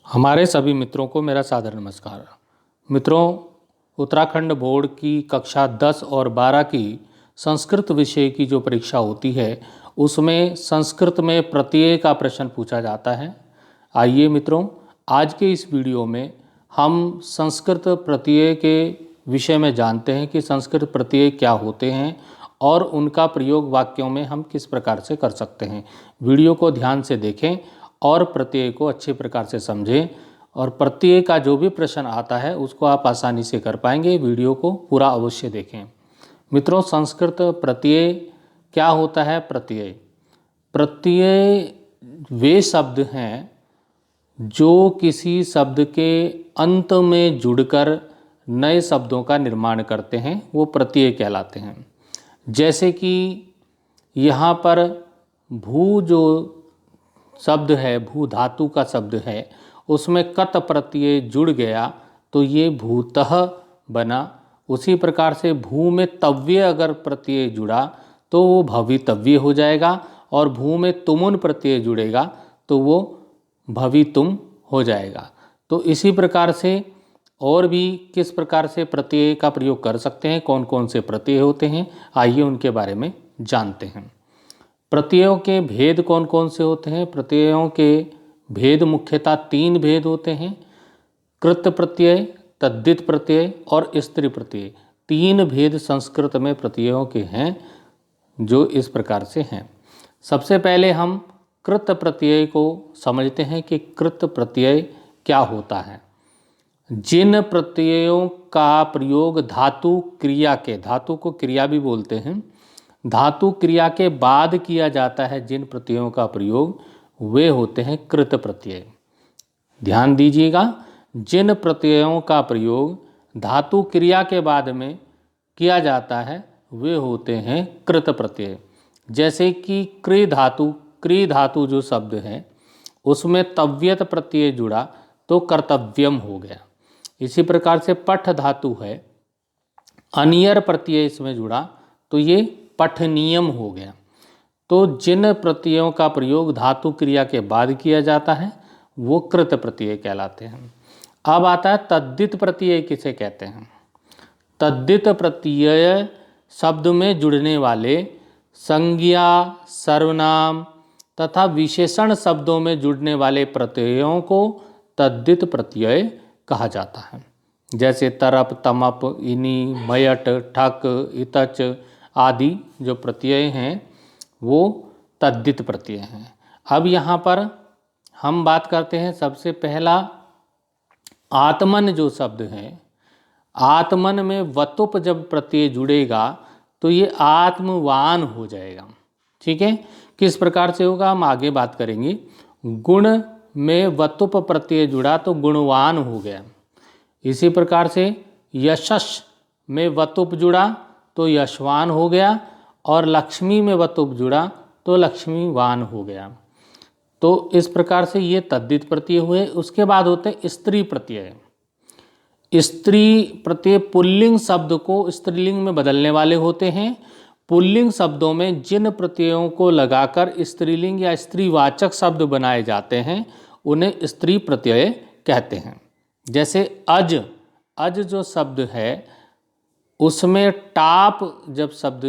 हमारे सभी मित्रों को मेरा सादर नमस्कार। मित्रों, उत्तराखंड बोर्ड की कक्षा 10 और 12 की संस्कृत विषय की जो परीक्षा होती है उसमें संस्कृत में प्रत्यय का प्रश्न पूछा जाता है। आइए मित्रों, आज के इस वीडियो में हम संस्कृत प्रत्यय के विषय में जानते हैं कि संस्कृत प्रत्यय क्या होते हैं और उनका प्रयोग वाक्यों में हम किस प्रकार से कर सकते हैं। वीडियो को ध्यान से देखें और प्रत्यय को अच्छे प्रकार से समझें और प्रत्यय का जो भी प्रश्न आता है उसको आप आसानी से कर पाएंगे। वीडियो को पूरा अवश्य देखें। मित्रों, संस्कृत प्रत्यय क्या होता है? प्रत्यय वे शब्द हैं जो किसी शब्द के अंत में जुड़कर नए शब्दों का निर्माण करते हैं, वो प्रत्यय कहलाते हैं। जैसे कि यहाँ पर भू जो शब्द है, भू धातु का शब्द है, उसमें कत प्रत्यय जुड़ गया तो ये भूतः बना। उसी प्रकार से भू में तव्य अगर प्रत्यय जुड़ा तो वो भवितव्य हो जाएगा और भू में तुमुन प्रत्यय जुड़ेगा तो वो भवितुम हो जाएगा। तो इसी प्रकार से और भी किस प्रकार से प्रत्यय का प्रयोग कर सकते हैं, कौन कौन से प्रत्यय होते हैं, आइए उनके बारे में जानते हैं। प्रत्ययों के भेद कौन कौन से होते हैं? प्रत्ययों के भेद मुख्यतः 3 भेद होते हैं। कृत प्रत्यय, तद्धित प्रत्यय और स्त्री प्रत्यय। 3 भेद संस्कृत में प्रत्ययों के हैं जो इस प्रकार से हैं। सबसे पहले हम कृत प्रत्यय को समझते हैं कि कृत प्रत्यय क्या होता है। जिन प्रत्ययों का प्रयोग धातु क्रिया के, धातु को क्रिया भी बोलते हैं, धातु क्रिया के बाद किया जाता है, जिन प्रत्ययों का प्रयोग वे होते हैं कृत प्रत्यय। ध्यान दीजिएगा, जिन प्रत्ययों का प्रयोग धातु क्रिया के बाद में किया जाता है वे होते हैं कृत प्रत्यय। जैसे कि क्री धातु जो शब्द है उसमें तव्यत प्रत्यय जुड़ा तो कर्तव्यम हो गया। इसी प्रकार से पठ धातु है, अनियर प्रत्यय इसमें जुड़ा तो ये पठनीयम हो गया। तो जिन प्रत्ययों का प्रयोग धातु क्रिया के बाद किया जाता है वो कृत प्रत्यय कहलाते हैं। अब आता है तद्धित प्रत्यय किसे कहते हैं। तद्धित प्रत्यय शब्द में जुड़ने वाले संज्ञा, सर्वनाम तथा विशेषण शब्दों में जुड़ने वाले प्रत्ययों को तद्धित प्रत्यय कहा जाता है। जैसे तरप, तमप, इनी, मयट, ठक, इतच आदि जो प्रत्यय हैं वो तद्धित प्रत्यय हैं। अब यहाँ पर हम बात करते हैं सबसे पहला आत्मन जो शब्द है। आत्मन में वतुप जब प्रत्यय जुड़ेगा तो ये आत्मवान हो जाएगा। ठीक है, किस प्रकार से होगा हम आगे बात करेंगे। गुण में वतुप प्रत्यय जुड़ा तो गुणवान हो गया। इसी प्रकार से यशस में वतुप जुड़ा तो यशवान हो गया और लक्ष्मी में वतुप जुड़ा तो लक्ष्मीवान हो गया। तो इस प्रकार से ये तद्धित प्रत्यय हुए। उसके बाद होते हैं स्त्री प्रत्यय। स्त्री प्रत्यय पुल्लिंग शब्द को स्त्रीलिंग में बदलने वाले होते हैं। पुल्लिंग शब्दों में जिन प्रत्ययों को लगाकर स्त्रीलिंग या स्त्रीवाचक शब्द बनाए जाते हैं उन्हें स्त्री प्रत्यय कहते हैं। जैसे अज जो शब्द है उसमें टाप जब शब्द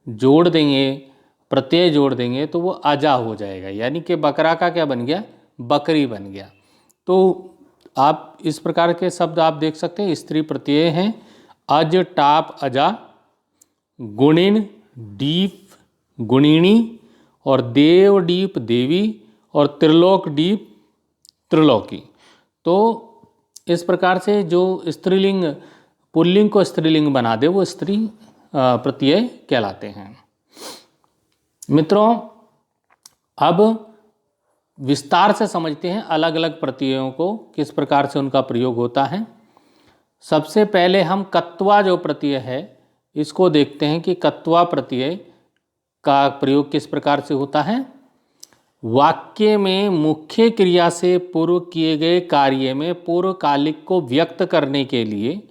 जोड़ देंगे, प्रत्यय जोड़ देंगे तो वो अजा हो जाएगा, यानी कि बकरा का क्या बन गया, बकरी बन गया। तो आप इस प्रकार के शब्द आप देख सकते हैं, स्त्री प्रत्यय हैं। अज, टाप, अजा, गुणिन, डीप, गुणिणी और देव, डीप, देवी और त्रिलोक, डीप, त्रिलोकी। तो इस प्रकार से जो स्त्रीलिंग पुल्लिंग को स्त्रीलिंग बना दे वो स्त्री प्रत्यय कहलाते हैं। मित्रों, अब विस्तार से समझते हैं अलग अलग प्रत्ययों को, किस प्रकार से उनका प्रयोग होता है। सबसे पहले हम कत्वा जो प्रत्यय है इसको देखते हैं कि कत्वा प्रत्यय का प्रयोग किस प्रकार से होता है। वाक्य में मुख्य क्रिया से पूर्व किए गए कार्य में पूर्वकालिक को व्यक्त करने के लिए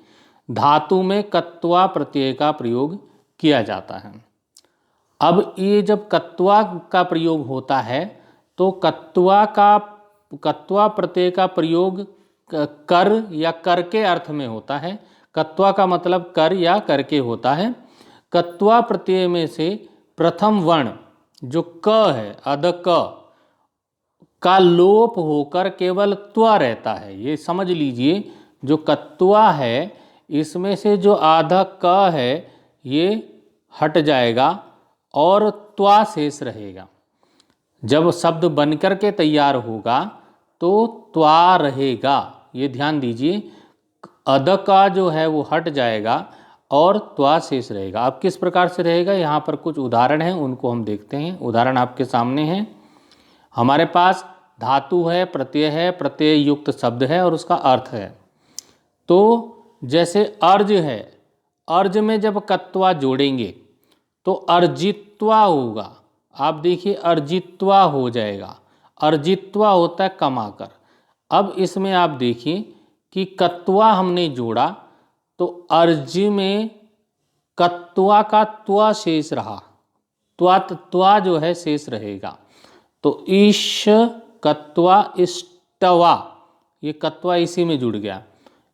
धातु में कत्वा प्रत्यय का प्रयोग किया जाता है। अब ये जब कत्वा का प्रयोग होता है तो कत्वा का कत्वा प्रत्यय का प्रयोग कर या कर के अर्थ में होता है। कत्वा का मतलब कर या करके होता है। कत्वा प्रत्यय में से प्रथम वर्ण जो क है, अध क का लोप होकर केवल त्वा रहता है। ये समझ लीजिए, जो कत्वा है इसमें से जो आधा क है ये हट जाएगा और त्वा शेष रहेगा। जब शब्द बनकर के तैयार होगा तो त्वा रहेगा, ये ध्यान दीजिए। अध का जो है वो हट जाएगा और त्वा शेष रहेगा। अब किस प्रकार से रहेगा, यहाँ पर कुछ उदाहरण हैं, उनको हम देखते हैं। उदाहरण आपके सामने हैं। हमारे पास धातु है, प्रत्यय है, प्रत्यय युक्त शब्द है और उसका अर्थ है। तो जैसे अर्ज है, अर्ज में जब कत्वा जोड़ेंगे तो अर्जित्वा होगा। आप देखिए अर्जित्वा हो जाएगा। अर्जित्वा होता है कमाकर। अब इसमें आप देखिए कि कत्वा हमने जोड़ा तो अर्ज में कत्वा का त्वा शेष रहा, त्वा जो है शेष रहेगा। तो ईश कत्वा इष्टवा, ये कत्वा इसी में जुड़ गया।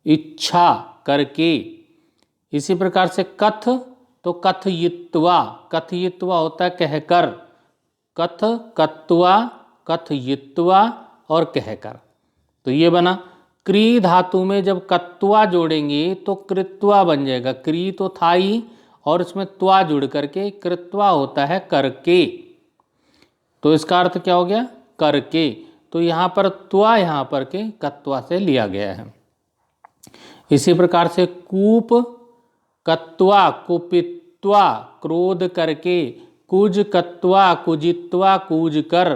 इच्छा करके। इसी प्रकार से कथ, तो कथयित्वा, कथयित्वा होता है कहकर। कथ, कत्वा, कथयित्वा और कहकर। तो ये बना। क्री धातु में जब कत्वा जोड़ेंगे तो कृत्वा बन जाएगा। क्री तो था ही और इसमें त्वा जुड़ करके कृत्वा होता है करके। तो इसका अर्थ क्या हो गया, करके। तो यहाँ पर त्वा यहाँ पर के कत्वा से लिया गया है। इसी प्रकार से कूप, कत्वा, कुपित्वा क्रोध करके। कुज कत्वा, कुजित्वा कूज कर।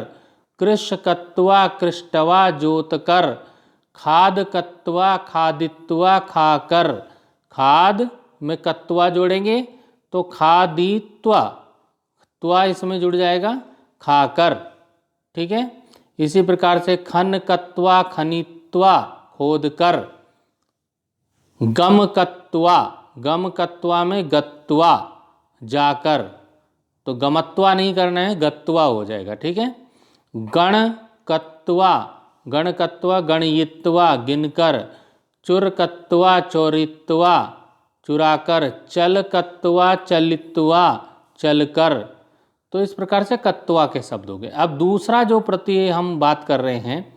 कृष कत्वा, कृष्टवा जोत कर। खाद कत्वा, खादित्वा खाकर। खाद में कत्वा जोड़ेंगे तो खादित्वा, त्वा इसमें जुड़ जाएगा खाकर। ठीक है। इसी प्रकार से खन कत्वा, खनित्वा खोद कर। गम कत्वा, गम कत्वा में गत्वा जाकर। तो गमत्वा नहीं करना है, गत्वा हो जाएगा। ठीक है। गण कत्वा, गण कत्वा गणयित्वा गिनकर। चुर कत्वा, चोरित्वा चुराकर। चल कत्वा, चलित्वा चलकर। तो इस प्रकार से कत्वा के शब्द हो गए। अब दूसरा जो प्रत्यय हम बात कर रहे हैं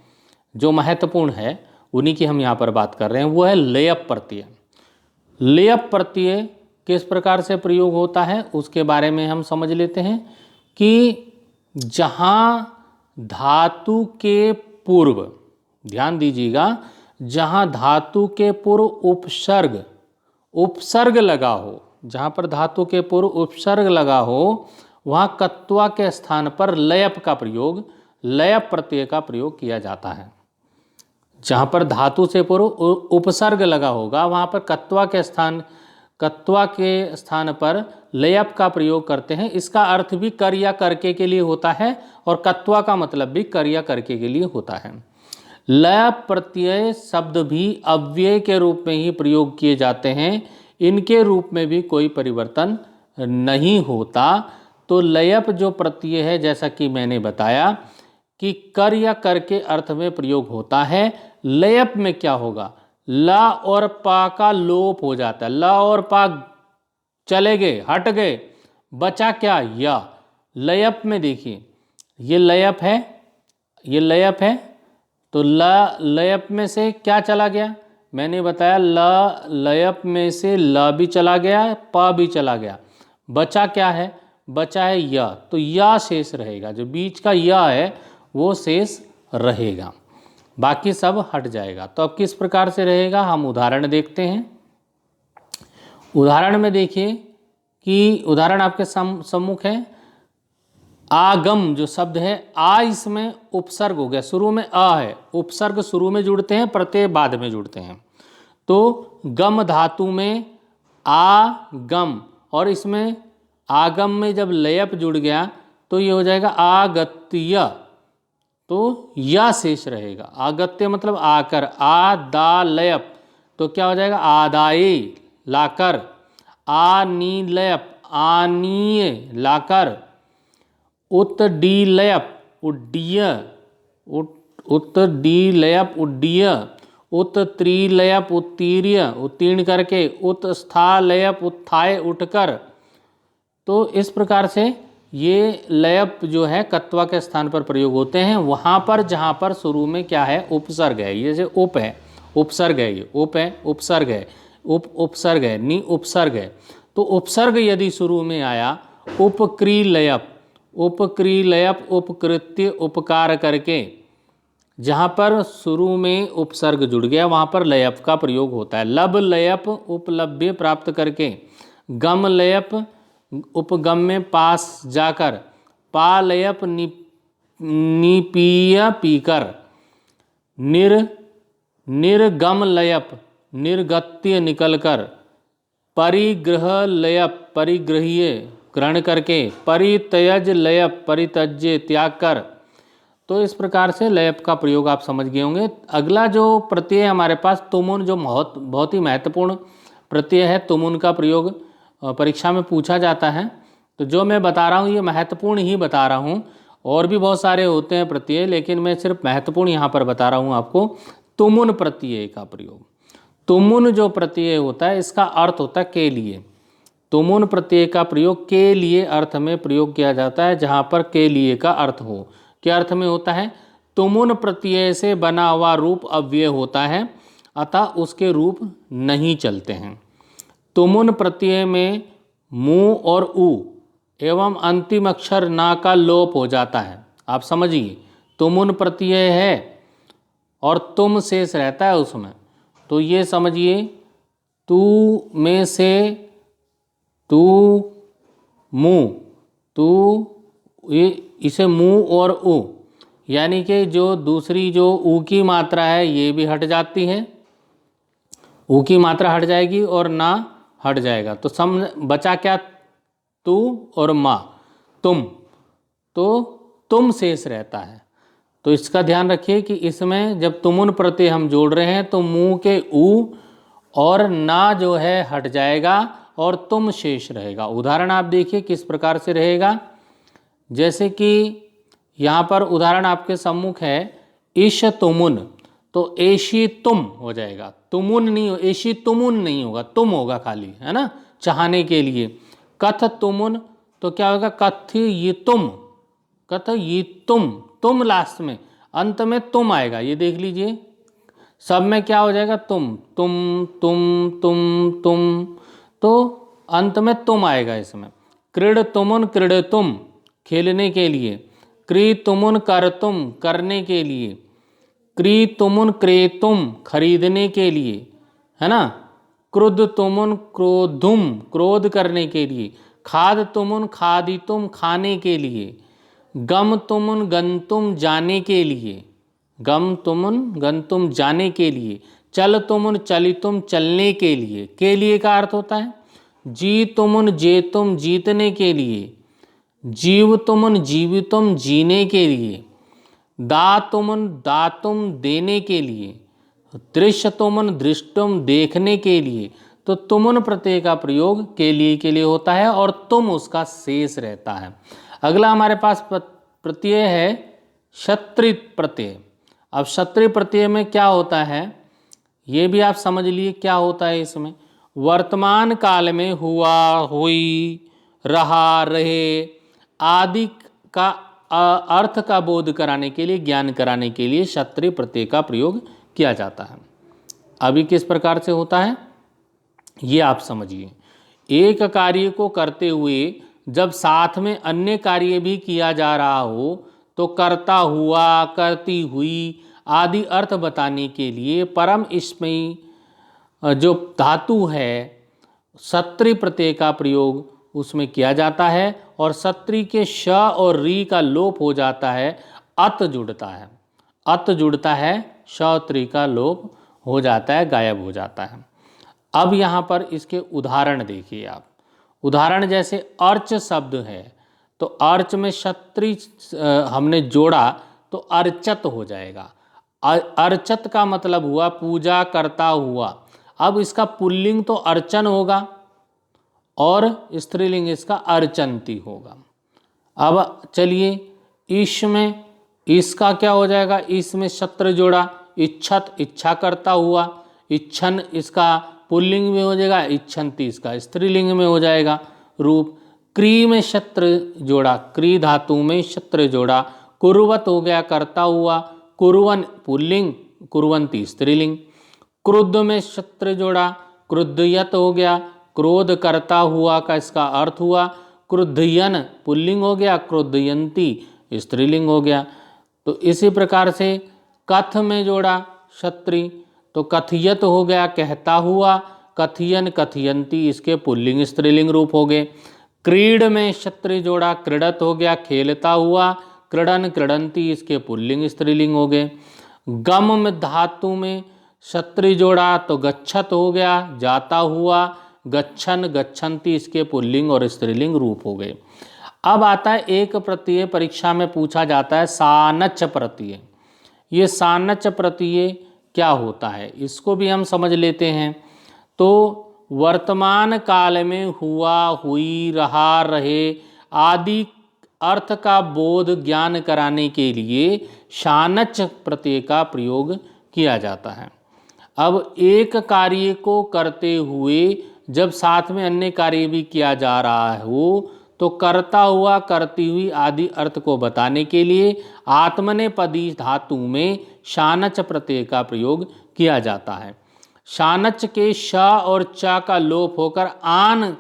जो महत्वपूर्ण है, उन्हीं की हम यहाँ पर बात कर रहे हैं, वो है लेयप प्रत्यय। लेयप प्रत्यय किस प्रकार से प्रयोग होता है उसके बारे में हम समझ लेते हैं कि जहाँ धातु के पूर्व, ध्यान दीजिएगा, जहाँ धातु के पूर्व उपसर्ग लगा हो, जहाँ पर धातु के पूर्व उपसर्ग लगा हो वहाँ कत्वा के स्थान पर लयप का प्रयोग, लयप प्रत्यय का प्रयोग किया जाता है। जहाँ पर धातु से पूर्व उपसर्ग लगा होगा वहाँ पर कत्वा के स्थान पर लयप का प्रयोग करते हैं। इसका अर्थ भी कर या करके के लिए होता है और कत्वा का मतलब भी कर या करके के लिए होता है। लयप प्रत्यय शब्द भी अव्यय के रूप में ही प्रयोग किए जाते हैं, इनके रूप में भी कोई परिवर्तन नहीं होता। तो लयप जो प्रत्यय है, जैसा कि मैंने बताया कि कर या कर के अर्थ में प्रयोग होता है। लयप में क्या होगा, ला और पा का लोप हो जाता है। ला और पा चले गए, हट गए, बचा क्या, या। लयप में देखिए ये लयप है, ये लयप है, तो ला लयप में से क्या चला गया, मैंने बताया ला लयप में से ला भी चला गया, पा भी चला गया, बचा क्या है, बचा है या। तो या शेष रहेगा, जो बीच का या है वो शेष रहेगा, बाकी सब हट जाएगा। तो अब किस प्रकार से रहेगा हम उदाहरण देखते हैं। उदाहरण में देखिए कि उदाहरण आपके सम्मुख है। आगम जो शब्द है, आ इसमें उपसर्ग हो गया, शुरू में आ है, उपसर्ग शुरू में जुड़ते हैं, प्रत्यय बाद में जुड़ते हैं। तो गम धातु में आगम, और इसमें आगम में जब लयप जुड़ गया तो ये हो जाएगा आगत्य, तो या शेष रहेगा। आगत्य मतलब आकर, आदा लयप, तो क्या हो जाएगा आदाय लाकर। आनीलयप आनीय लाकर। उत्डीलयप उड्डीय उत्डीलयप उड्डीय, उत्त्रीलयप उत्तीर्य उत्तीर्ण करके, उत्स्थालयप उत्थाय उठकर। तो इस प्रकार से ये लयप जो है कत्वा के स्थान पर प्रयोग होते हैं वहाँ पर जहाँ पर शुरू में क्या है, उपसर्ग है। ये जो उप है, उपसर्ग है, ये उप है, उपसर्ग है, उपसर्ग है, नि उपसर्ग है। तो उपसर्ग यदि शुरू में आया, उपक्रीलयप, उपक्रीलयप उपकृत्य उपकार करके, जहाँ पर शुरू में उपसर्ग जुड़ गया वहाँ पर लयप का प्रयोग होता है। लब लयप उपलब्धि प्राप्त करके, गम लयप उपगम में पास जाकर, पालयप निपीय पीकर, निर्गम लयप निर्गत्य निकलकर, परिग्रह लयप परिग्रहीय ग्रहण करके, परित्यज लयप परित्यज्य त्याग कर। तो इस प्रकार से लयप का प्रयोग आप समझ गए होंगे। अगला जो प्रत्यय हमारे पास तुमुन, जो बहुत ही महत्वपूर्ण प्रत्यय है। तुमुन का प्रयोग परीक्षा में पूछा जाता है। तो जो मैं बता रहा हूँ ये महत्वपूर्ण ही बता रहा हूँ, और भी बहुत सारे होते हैं प्रत्यय, लेकिन मैं सिर्फ महत्वपूर्ण यहाँ पर बता रहा हूँ आपको। तुमुन प्रत्यय का प्रयोग, तुमुन जो प्रत्यय होता है इसका अर्थ होता है के लिए। तुमुन प्रत्यय का प्रयोग के लिए अर्थ में प्रयोग किया जाता है, जहाँ पर के लिए का अर्थ हो। क्या अर्थ में होता है? तुमुन प्रत्यय से बना हुआ रूप अव्यय होता है, अतः उसके रूप नहीं चलते हैं। तुमुन प्रत्यय में मुंह और उ एवं अंतिम अक्षर ना का लोप हो जाता है। आप समझिए, तुमुन प्रत्यय है और तुम शेष रहता है उसमें। तो ये समझिए, तू में से तू मुँह, तू, ये इसे मुँह और उ, यानी कि जो दूसरी जो ऊ की मात्रा है ये भी हट जाती है, ऊ की मात्रा हट जाएगी और ना हट जाएगा। तो बचा क्या? तू और माँ, तुम। तो तुम शेष रहता है। तो इसका ध्यान रखिए कि इसमें जब तुमुन प्रत्यय हम जोड़ रहे हैं तो मुंह के ऊ और ना जो है हट जाएगा और तुम शेष रहेगा। उदाहरण आप देखिए किस प्रकार से रहेगा। जैसे कि यहाँ पर उदाहरण आपके सम्मुख है, ईश तुमुन, तो एशी तुम हो जाएगा, तुमुन नहीं हो, एशी तुमुन नहीं होगा, तुम होगा खाली, है ना, चाहने के लिए। कथ तुमुन, तो क्या होगा? कथ ये तुम, कथ ये तुम लास्ट में, अंत में तुम आएगा। ये देख लीजिए, सब में क्या हो जाएगा? तुम तुम तुम तुम तुम, तो अंत में तुम आएगा इसमें। क्रीड तुमुन क्रीड तुम, खेलने के लिए। क्री तुमुन कर तुम, करने के लिए। क्री तुमुन क्रे तुम, खरीदने के लिए, है ना। क्रुद्ध तुमुन क्रोधुम, क्रोध करने के लिए। खाद तुमुन खादी तुम, खाने के लिए। गम तुमुन गंतुम, जाने के लिए। गम तुमुन गंतुम, जाने के लिए। चल तुमुन चलितुम, चलने के लिए। के लिए का अर्थ होता है जी तुमुन जेतुम, जीतने के लिए। जीव तुमुन जीवितुम, जीने के लिए। दा तुमुन दातुम, देने के लिए। दृश्य तुमुन दृष्टुम, देखने के लिए। तो तुमुन प्रत्यय का प्रयोग के लिए होता है और तुम उसका शेष रहता है। अगला हमारे पास प्रत्यय है क्षत्रि प्रत्यय। अब क्षत्रि प्रत्यय में क्या होता है ये भी आप समझ लिए क्या होता है इसमें। वर्तमान काल में हुआ, हुई, रहा, रहे आदि का अर्थ का बोध कराने के लिए, ज्ञान कराने के लिए क्षत्रि प्रत्यय का प्रयोग किया जाता है। अभी किस प्रकार से होता है ये आप समझिए। एक कार्य को करते हुए जब साथ में अन्य कार्य भी किया जा रहा हो तो करता हुआ, करती हुई आदि अर्थ बताने के लिए परम इसमयी जो धातु है क्षत्रि प्रत्यय का प्रयोग उसमें किया जाता है और क्षत्रि के श और री का लोप हो जाता है, अत जुड़ता है। अत जुड़ता है, क्षत्रि का लोप हो जाता है, गायब हो जाता है। अब यहाँ पर इसके उदाहरण देखिए आप। उदाहरण जैसे अर्च शब्द है तो अर्च में क्षत्रि हमने जोड़ा तो अर्चत हो जाएगा। अर्चत का मतलब हुआ पूजा करता हुआ। अब इसका पुल्लिंग तो अर्चन होगा और स्त्रीलिंग इसका अर्चंती होगा। अब चलिए ईश में इसका क्या हो जाएगा, इसमें शत्र जोड़ा, इच्छत इच्छा करता हुआ, इच्छन इसका पुल्लिंग में हो जाएगा, इच्छन्ति इसका स्त्रीलिंग में हो जाएगा रूप। क्री में शत्र जोड़ा, क्री धातु में शत्र जोड़ा, कुर्वत हो गया करता हुआ, कुर्वन पुल्लिंग, कुर्वन्ति स्त्रीलिंग। क्रुद्ध में शत्र जोड़ा, क्रुद्धयत हो गया, क्रोध करता हुआ का इसका अर्थ हुआ, क्रुद्धयन पुल्लिंग हो गया, क्रोधयंती स्त्रीलिंग हो गया। तो इसी प्रकार से कथ में जोड़ा क्षत्रि तो कथियत हो गया कहता हुआ, कथियन कथियंती इसके पुल्लिंग स्त्रीलिंग रूप हो गए। क्रीड में क्षत्रि जोड़ा, क्रीडत हो गया खेलता हुआ, क्रीडन क्रीडंती इसके पुल्लिंग स्त्रीलिंग हो गए। गम में धातु में क्षत्रि जोड़ा तो गच्छत हो गया जाता हुआ, गच्छन गच्छन्ति इसके पुल्लिंग और स्त्रीलिंग रूप हो गए। अब आता है एक प्रत्यय, परीक्षा में पूछा जाता है सानच प्रत्यय। ये सानच प्रत्यय क्या होता है इसको भी हम समझ लेते हैं। तो वर्तमान काल में हुआ, हुई, रहा, रहे आदि अर्थ का बोध ज्ञान कराने के लिए सानच प्रत्यय का प्रयोग किया जाता है। अब एक कार्य को करते हुए जब साथ में अन्य कार्य भी किया जा रहा हो तो करता हुआ करती हुई आदि अर्थ को बताने के लिए आत्मनेपदी धातु में शानच प्रत्यय का प्रयोग किया जाता है। शानच के श और च का लोप होकर आन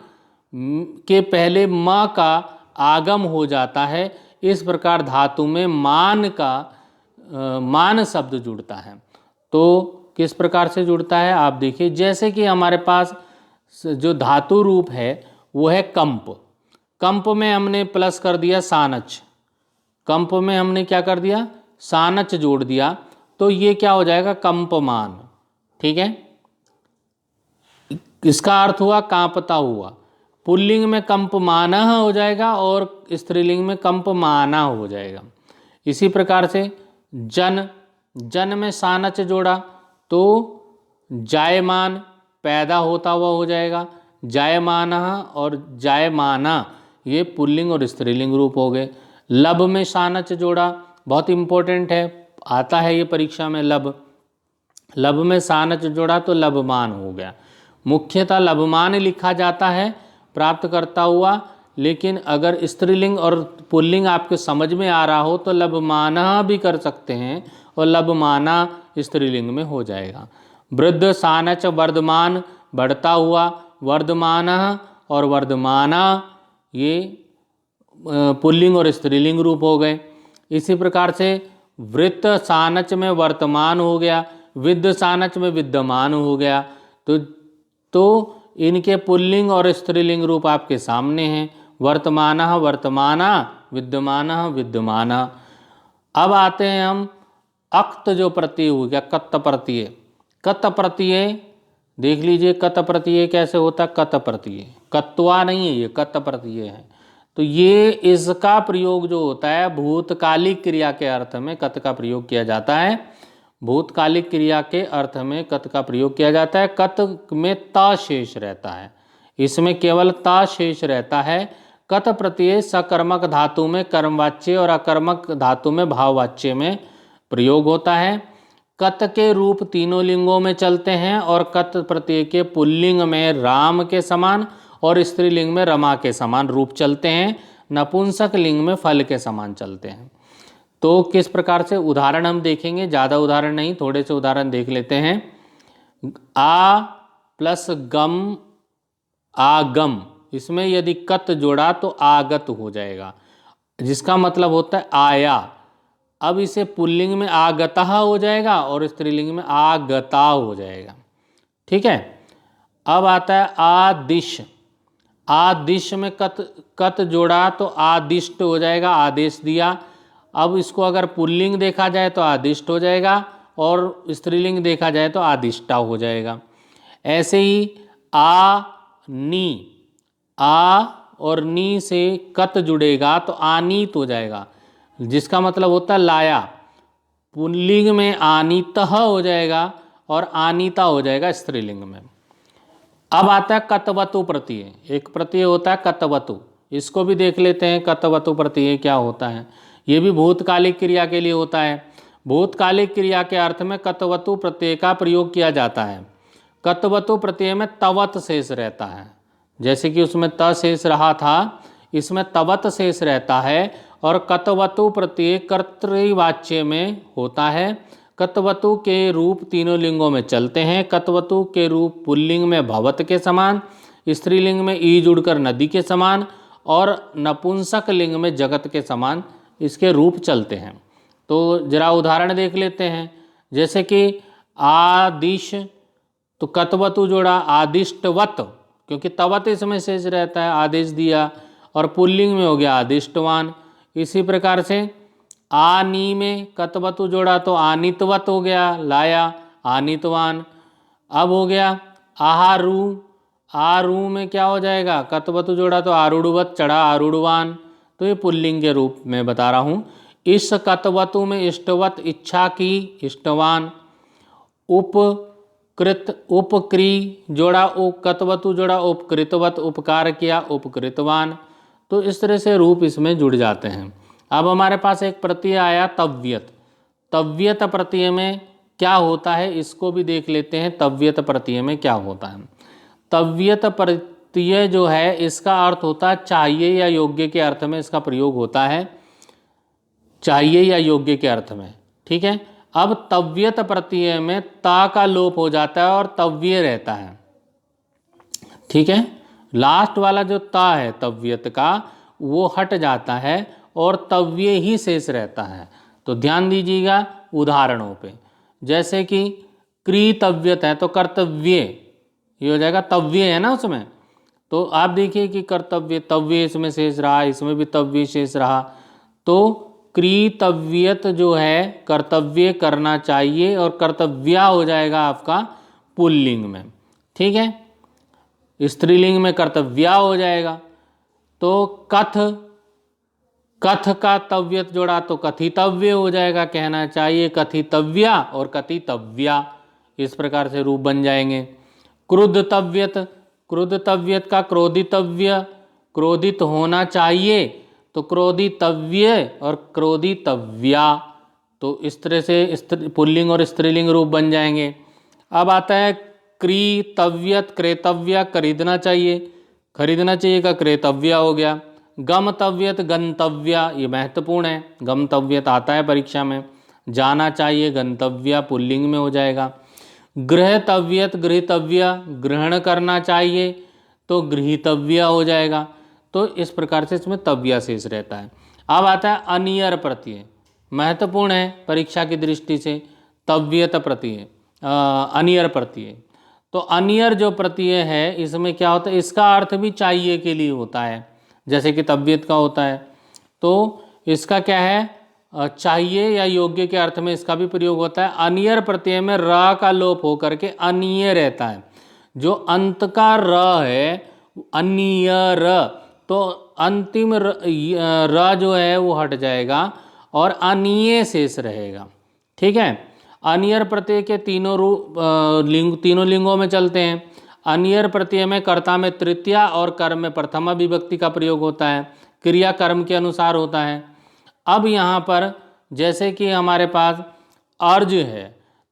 के पहले म का आगम हो जाता है। इस प्रकार धातु में मान का मान शब्द जुड़ता है। तो किस प्रकार से जुड़ता है आप देखिए, जैसे कि हमारे पास जो धातु रूप है वो है कंप। कंप में हमने प्लस कर दिया सानच, कंप में हमने क्या कर दिया सानच जोड़ दिया, तो ये क्या हो जाएगा कंपमान। ठीक है, इसका अर्थ हुआ कांपता हुआ। पुल्लिंग में कंपमाना हो जाएगा और स्त्रीलिंग में कंपमाना हो जाएगा। इसी प्रकार से जन, जन में सानच जोड़ा तो जायमान पैदा होता हुआ हो जाएगा, जायमाना और जायमाना ये पुल्लिंग और स्त्रीलिंग रूप हो गए। लब में सानच जोड़ा, बहुत इंपॉर्टेंट है, आता है ये परीक्षा में लब। लब में सानच जोड़ा तो लबमान हो गया। मुख्यतः लबमान लिखा जाता है प्राप्त करता हुआ, लेकिन अगर स्त्रीलिंग और पुल्लिंग आपके समझ में आ रहा हो तो लबमाना भी कर सकते हैं और लबमाना स्त्रीलिंग में हो जाएगा। वृद्ध सानच वर्धमान बढ़ता हुआ, वर्धमान और वर्धमाना ये पुल्लिंग और स्त्रीलिंग रूप हो गए। इसी प्रकार से वृत्त सानच में वर्तमान हो गया, विद्ध सानच में विद्यमान हो गया। तो इनके पुल्लिंग और स्त्रीलिंग रूप आपके सामने हैं, वर्तमाना वर्तमाना, विद्यमाना विद्यमाना। अब आते हैं हम अक्त जो प्रत्यय हो गया कत प्रत्यय। कत प्रत्यय देख लीजिए, कत प्रत्यय कैसे होता है। कत प्रत्यय कत्वा नहीं है, ये कत प्रत्यय है। तो ये इसका प्रयोग जो होता है भूतकालिक क्रिया के अर्थ में कत का प्रयोग किया जाता है। भूतकालिक क्रिया के अर्थ में कत का प्रयोग किया जाता है। कत में ता शेष रहता है, इसमें केवल ता शेष रहता है। कत प्रत्यय सकर्मक धातु में कर्मवाच्य और अकर्मक धातु में भाववाच्य में प्रयोग होता है। कत के रूप तीनों लिंगों में चलते हैं और कत प्रत्यय के पुल्लिंग में राम के समान और स्त्रीलिंग में रमा के समान रूप चलते हैं, नपुंसक लिंग में फल के समान चलते हैं। तो किस प्रकार से उदाहरण हम देखेंगे, ज़्यादा उदाहरण नहीं, थोड़े से उदाहरण देख लेते हैं। आ प्लस गम आगम, इसमें यदि कत जोड़ा तो आगत हो जाएगा, जिसका मतलब होता है आया। अब इसे पुल्लिंग में आगता हो जाएगा और स्त्रीलिंग में आगता हो जाएगा। ठीक है, अब आता है आदिश। आदिश में कत जोड़ा तो आदिष्ट हो जाएगा, आदेश दिया। अब इसको अगर पुल्लिंग देखा जाए तो आदिष्ट हो जाएगा और स्त्रीलिंग देखा जाए तो आदिष्टा हो जाएगा। ऐसे ही आ नी, आ और नी से कत जुड़ेगा तो आनीत हो जाएगा, जिसका मतलब होता है लाया। पुल्लिंग में आनीतः हो जाएगा और आनीता हो जाएगा स्त्रीलिंग में। अब आता है कतवतु प्रत्यय। एक प्रत्यय होता है कतवतु, इसको भी देख लेते हैं कतवतु प्रत्यय क्या होता है। ये भी भूतकालिक क्रिया के लिए होता है। भूतकालिक क्रिया के अर्थ में कतवतु प्रत्यय का प्रयोग किया जाता है। कतवतु प्रत्यय में तवत शेष रहता है, जैसे कि उसमें त शेष रहा था, इसमें तवत शेष रहता है। और कतवतु प्रत्यय कर्तृवाच्य में होता है। कतवतु के रूप तीनों लिंगों में चलते हैं। कतवतु के रूप पुल्लिंग में भवत के समान, स्त्रीलिंग में ई जुड़कर नदी के समान, और नपुंसक लिंग में जगत के समान इसके रूप चलते हैं। तो जरा उदाहरण देख लेते हैं, जैसे कि आदिश, तो कतवतु जोड़ा आदिष्टवत, क्योंकि तवत इसमें शेष रहता है, आदेश दिया, और पुल्लिंग में हो गया आदिष्टवान। इसी प्रकार से आनी में कतवतु जोड़ा तो आनितवत हो गया, लाया आनितवान। अब हो गया आहारू, आरू में क्या हो जाएगा, कतवतु जोड़ा तो आरूढ़वत, चढ़ा आरूढ़वान। तो ये पुल्लिंग के रूप में बता रहा हूँ। इस कतवतु में इष्टवत, इच्छा की, इष्टवान। उपकृत, उपक्री जोड़ा कतवतु जोड़ा उपकृतवत, उपकार किया, उपकृतवान। तो इस तरह से रूप इसमें जुड़ जाते हैं। अब हमारे पास एक प्रत्यय आया तव्यत। तव्यत प्रत्यय में क्या होता है इसको भी देख लेते हैं। तव्यत प्रत्यय में क्या होता है? तव्यत प्रत्यय जो है इसका अर्थ होता है चाहिए या योग्य के अर्थ में इसका प्रयोग होता है, चाहिए या योग्य के अर्थ में। ठीक है। अब तव्यत प्रत्यय में ता का लोप हो जाता है और तव्य रहता है। ठीक है। लास्ट वाला जो ता है तव्यत का वो हट जाता है और तव्य ही शेष रहता है। तो ध्यान दीजिएगा उदाहरणों पे, जैसे कि कृतव्यत है तो कर्तव्य, ये हो जाएगा, तव्य है ना उसमें। तो आप देखिए कि कर्तव्य, तव्य इसमें शेष रहा, इसमें भी तव्य शेष रहा। तो कृतव्यत जो है कर्तव्य करना चाहिए और कर्तव्या हो जाएगा आपका पुल्लिंग में। ठीक है। स्त्रीलिंग में कर्तव्या हो जाएगा। तो कथ, कथ का तव्यत जोड़ा तो कथितव्य हो जाएगा, कहना चाहिए कथितव्या और कथितव्या, इस प्रकार से रूप बन जाएंगे। क्रुद्धतव्यत, क्रुद्धतव्यत का क्रोधितव्य, क्रोधित होना चाहिए तो क्रोधितव्य और क्रोधितव्या। तो इस तरह से पुल्लिंग और स्त्रीलिंग रूप बन जाएंगे। अब आता है क्रीतव्यत, क्रेतव्य, खरीदना चाहिए, खरीदना चाहिए का क्रेतव्या हो गया। गमतव्यत, गंतव्या, ये महत्वपूर्ण है, गमतव्यत आता है परीक्षा में। जाना चाहिए, गंतव्या पुल्लिंग में हो जाएगा। गृहतव्यत, गृहीतव्य, ग्रहण करना चाहिए तो गृहीतव्या हो जाएगा। तो इस प्रकार से इसमें तव्या शेष रहता है। अब आता है अनियर प्रत्यय, महत्वपूर्ण है परीक्षा की दृष्टि से। तव्यत प्रत्यय, अनियर प्रत्यय। तो अनियर जो प्रत्यय है इसमें क्या होता है, इसका अर्थ भी चाहिए के लिए होता है, जैसे कि तव्यत का होता है। तो इसका क्या है, चाहिए या योग्य के अर्थ में इसका भी प्रयोग होता है। अनियर प्रत्यय में र का लोप होकर के अनिय रहता है। जो अंत का र है अनियर, तो अंतिम र जो है वो हट जाएगा और अनिय शेष रहेगा। ठीक है। अनियर प्रत्यय के तीनों रूप तीनों लिंगों में चलते हैं। अनियर प्रत्यय में कर्ता में तृतीया और कर्म में प्रथमा विभक्ति का प्रयोग होता है, क्रिया कर्म के अनुसार होता है। अब यहाँ पर जैसे कि हमारे पास अर्ज है,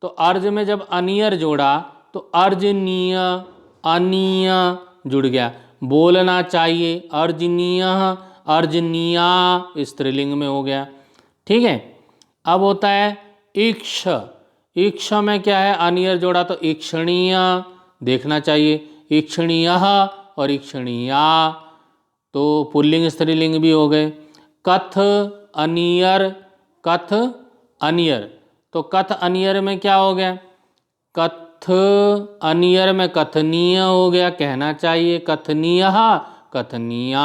तो अर्ज में जब अनियर जोड़ा तो अर्जनीय, अनीय जुड़ गया। बोलना चाहिए, अर्जनीय, अर्जनीया स्त्रीलिंग में हो गया। ठीक है। अब होता है ईक्ष, ईक्ष में क्या है, अनियर जोड़ा तो ईक्षणीय, देखना चाहिए, ईक्षणीय और ईक्षणीया, तो पुल्लिंग स्त्रीलिंग भी हो गए। कथ अनियर, कथ अनियर, तो कथ अनियर में क्या हो गया, कथ अनियर में कथनीय हो गया, कहना चाहिए, कथनीय, कथनीया,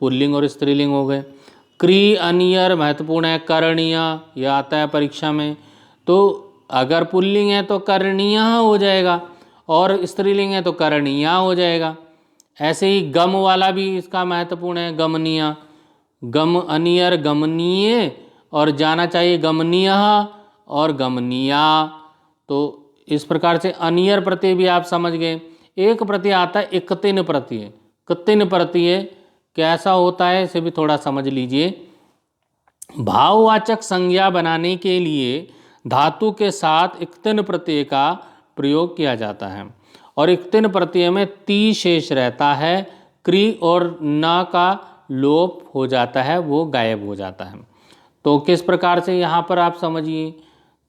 पुल्लिंग और स्त्रीलिंग हो गए। क्री अनियर महत्वपूर्ण है, करणीय, यह आता है परीक्षा में। तो अगर पुल्लिंग है तो करणीय हो जाएगा और स्त्रीलिंग है तो करणीया हो जाएगा। ऐसे ही गम वाला भी इसका महत्वपूर्ण है, गमनीय, गम अनियर गमनीय, और जाना चाहिए गमनीय और गमनीया। तो इस प्रकार से अनियर प्रत्यय भी आप समझ गए। एक प्रत्यय आता है इक्तिन प्रत्यय। कितिन प्रत्यय कैसा होता है इसे भी थोड़ा समझ लीजिए। भाववाचक संज्ञा बनाने के लिए धातु के साथ इक्तिन प्रत्यय का प्रयोग किया जाता है और इक्तिन प्रत्यय में ती शेष रहता है, क्री और न का लोप हो जाता है, वो गायब हो जाता है। तो किस प्रकार से यहाँ पर आप समझिए,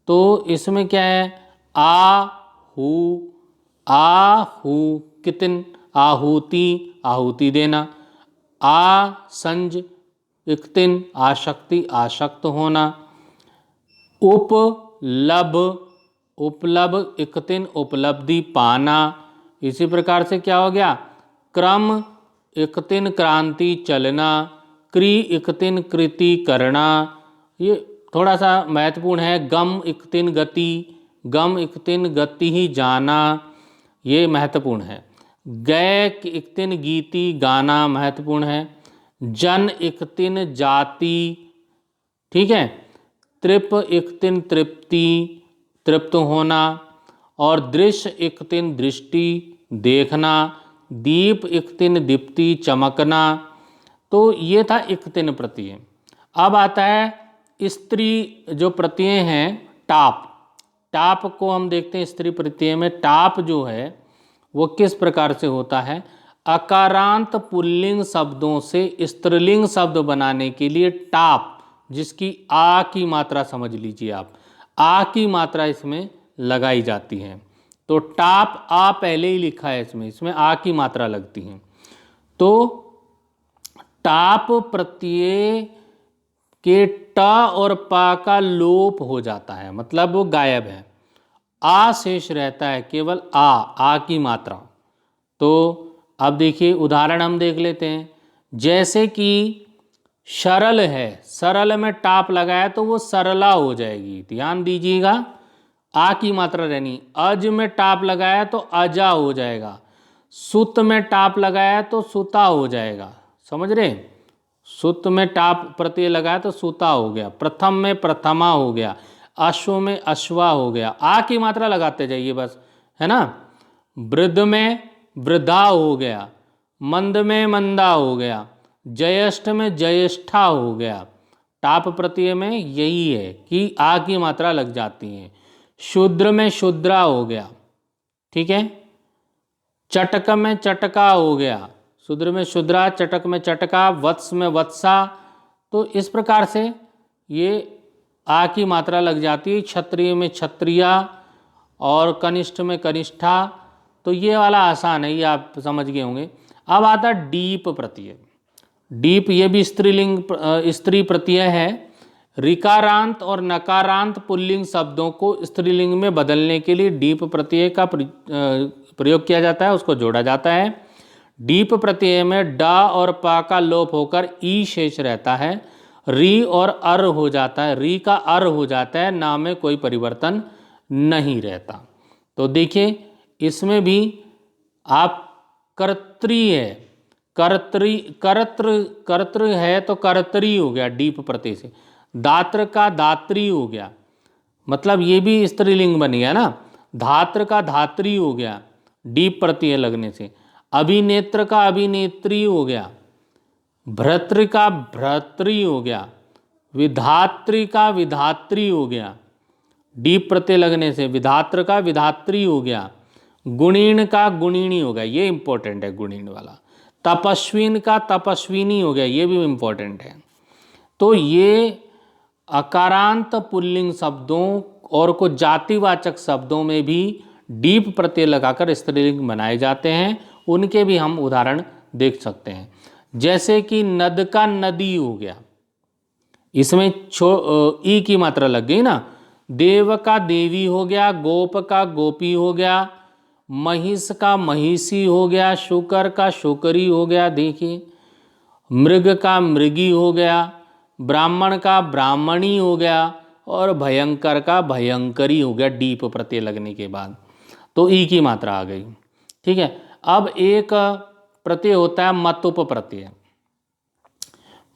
तो इसमें क्या है, आहू कितिन, आहुति आहुति देना, संज इक्तिन आशक्ति आशक्त होना, उपलब उपलब इक्तिन उपलब्धि पाना। इसी प्रकार से क्या हो गया, क्रम इक्तिन क्रांति चलना, क्री इक्तिन कृति करना, ये थोड़ा सा महत्वपूर्ण है। गम इक्तिन गति, गम इक्तिन गति ही जाना, ये महत्वपूर्ण है। गय इक्तिन गीति गाना महत्वपूर्ण है। जन इक्तिन जाति, ठीक है। तृप इक्तिन तृप्ति तृप्त होना, और दृश्य इक्तिन दृष्टि देखना, दीप इक्तिन दीप्ति चमकना। तो ये था इक्तिन प्रत्यय। अब आता है स्त्री जो प्रत्यय हैं, टाप। टाप को हम देखते हैं स्त्री प्रत्यय में। टाप जो है वो किस प्रकार से होता है, अकारांत पुल्लिंग शब्दों से स्त्रीलिंग शब्द बनाने के लिए टाप, जिसकी आ की मात्रा समझ लीजिए आप, आ की मात्रा इसमें लगाई जाती है। तो टाप आ पहले ही लिखा है इसमें, इसमें आ की मात्रा लगती है। तो टाप प्रत्यय के ट और पा का लोप हो जाता है, मतलब वो गायब है, आ शेष रहता है, केवल आ की मात्रा। तो अब देखिए उदाहरण हम देख लेते हैं। जैसे कि सरल है, सरल में टाप लगाया तो वो सरला हो जाएगी, ध्यान दीजिएगा, आ की मात्रा रहनी। अज में टाप लगाया तो अजा हो जाएगा। सुत में टाप लगाया तो सुता हो जाएगा, समझ रहे। सुत में टाप प्रत्यय लगाया तो सुता हो गया। प्रथम में प्रथमा हो गया। अश्व में अश्वा हो गया। आ की मात्रा लगाते जाइए बस, है ना। वृद्ध में वृद्धा हो गया। मंद में मंदा हो गया। ज्येष्ठ में ज्येष्ठा हो गया। टाप प्रत्यय में यही है कि आ की मात्रा लग जाती है। शूद्र में शूद्रा हो गया, ठीक है। चटक में चटका हो गया। शूद्र में शूद्रा, चटक में चटका, वत्स में वत्सा। तो इस प्रकार से ये आ की मात्रा लग जाती है। क्षत्रिय में क्षत्रिया और कनिष्ठ में कनिष्ठा। तो ये वाला आसान है, ये आप समझ गए होंगे। अब आता डीप प्रत्यय। डीप ये भी स्त्रीलिंग स्त्री प्रत्यय है। ऋकारांत और नकारांत पुल्लिंग शब्दों को स्त्रीलिंग में बदलने के लिए डीप प्रत्यय का प्रयोग किया जाता है, उसको जोड़ा जाता है। डीप प्रत्यय में डा और पा का लोप होकर ई शेष रहता है। री और अर हो जाता है, री का अर हो जाता है, ना में कोई परिवर्तन नहीं रहता। तो देखिए इसमें भी आप कर्त्री है, कर्त्री कर्तृ है तो कर्तरी हो गया डीप प्रत्यय से। दात्र का दात्री हो गया, मतलब ये भी स्त्रीलिंग बन गया ना। धात्र का धात्री हो गया डीप प्रत्यय लगने से। अभिनेत्र का अभिनेत्री हो गया। भ्रतृ का भ्रतृ हो गया। विधात्री का विधात्री हो गया डीप प्रत्यय लगने से। विधात्र का विधात्री हो गया। गुणीण का गुणिणी हो गया, ये इंपॉर्टेंट है गुणीण वाला। तपस्विन का तपस्विनी हो गया, ये भी इंपॉर्टेंट है। तो ये अकारांत पुल्लिंग शब्दों और कुछ जातिवाचक शब्दों में भी डीप प्रत्यय लगाकर स्त्रीलिंग बनाए जाते हैं, उनके भी हम उदाहरण देख सकते हैं। जैसे कि नद का नदी हो गया, इसमें ई की मात्रा लग गई ना। देव का देवी हो गया। गोप का गोपी हो गया। महिष का महिषी हो गया। शुकर का शुकरी हो गया, देखिए। मृग का मृगी हो गया। ब्राह्मण का ब्राह्मणी हो गया। और भयंकर का भयंकरी हो गया डीप प्रत्यय लगने के बाद। तो ई की मात्रा आ गई, ठीक है। अब एक प्रत्यय होता है मतुप प्रत्यय।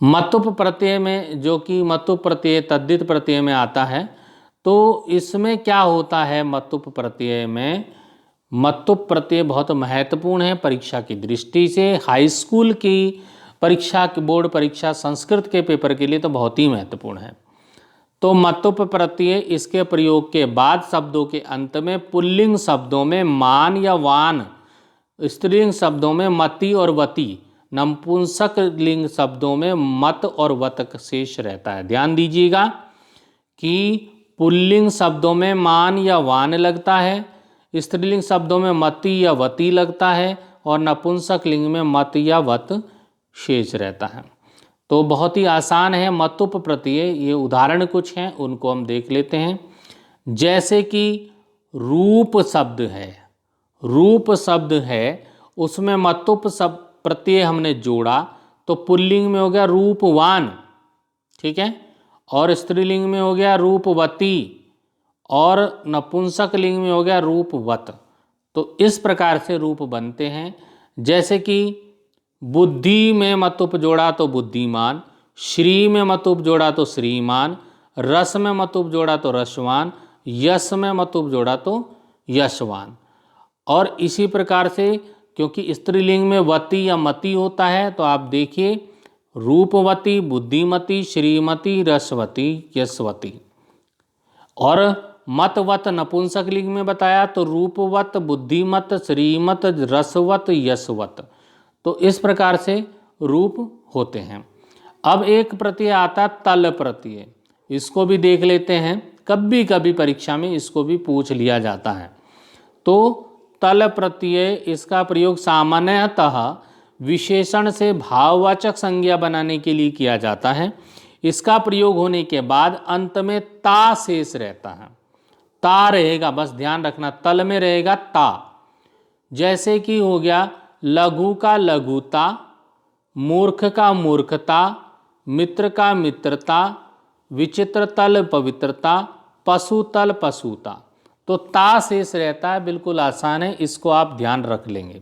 मतुप प्रत्यय में, जो कि मतुप प्रत्यय तद्धित प्रत्यय में आता है, तो इसमें क्या होता है मतुप प्रत्यय में, मतुप प्रत्यय बहुत महत्वपूर्ण है परीक्षा की दृष्टि से। हाई स्कूल की परीक्षा के बोर्ड परीक्षा संस्कृत के पेपर के लिए तो बहुत ही महत्वपूर्ण है। तो मतुप प्रत्यय इसके प्रयोग के बाद शब्दों के अंत में पुल्लिंग शब्दों में मान या वान, स्त्रीलिंग शब्दों में मति और वती, नपुंसक लिंग शब्दों में मत और वत शेष रहता है। ध्यान दीजिएगा कि पुल्लिंग शब्दों में मान या वान लगता है, स्त्रीलिंग शब्दों में मति या वती लगता है और नपुंसक लिंग में मत या वत शेष रहता है। तो बहुत ही आसान है मतुप प्रत्यय। ये उदाहरण कुछ हैं, उनको हम देख लेते हैं। जैसे कि रूप शब्द है, रूप शब्द है उसमें मतुप शब्द प्रत्यय हमने जोड़ा तो पुल्लिंग में हो गया रूपवान, ठीक है, और स्त्रीलिंग में हो गया रूपवती और नपुंसक लिंग में हो गया रूपवत। तो इस प्रकार से रूप बनते हैं। जैसे कि बुद्धि में मतुप जोड़ा तो बुद्धिमान, श्री में मतुप जोड़ा तो श्रीमान, रस में मतुप जोड़ा तो रसवान, यश में मतुप जोड़ा तो यशवान। और इसी प्रकार से क्योंकि स्त्रीलिंग में वती या मति होता है तो आप देखिए रूपवती, बुद्धिमती, श्रीमती, रसवती, यशवती। और मतवत नपुंसक लिंग में बताया तो रूपवत, बुद्धिमत, श्रीमत, रसवत, यशवत। तो इस प्रकार से रूप होते हैं। अब एक प्रत्यय आता है तल प्रत्यय, इसको भी देख लेते हैं। कभी कभी परीक्षा में इसको भी पूछ लिया जाता है। तो तल प्रत्यय इसका प्रयोग सामान्यतः विशेषण से भाववाचक संज्ञा बनाने के लिए किया जाता है। इसका प्रयोग होने के बाद अंत में ता शेष रहता है। ता रहेगा, बस ध्यान रखना, तल में रहेगा ता। जैसे कि हो गया लघु का लघुता, मूर्ख का मूर्खता, मित्र का मित्रता, विचित्र तल पवित्रता, पशु तल पशुता। तो ता शेष रहता है, बिल्कुल आसान है, इसको आप ध्यान रख लेंगे।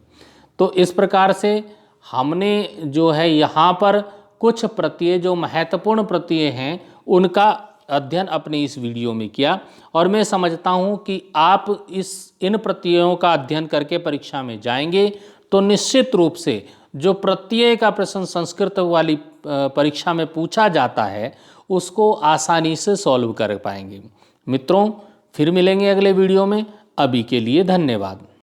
तो इस प्रकार से हमने जो है यहाँ पर कुछ प्रत्यय जो महत्वपूर्ण प्रत्यय हैं उनका अध्ययन अपने इस वीडियो में किया। और मैं समझता हूँ कि आप इन प्रत्ययों का अध्ययन करके परीक्षा में जाएंगे तो निश्चित रूप से जो प्रत्यय का प्रश्न संस्कृत वाली परीक्षा में पूछा जाता है उसको आसानी से सॉल्व कर पाएंगे। मित्रों, फिर मिलेंगे अगले वीडियो में। अभी के लिए धन्यवाद।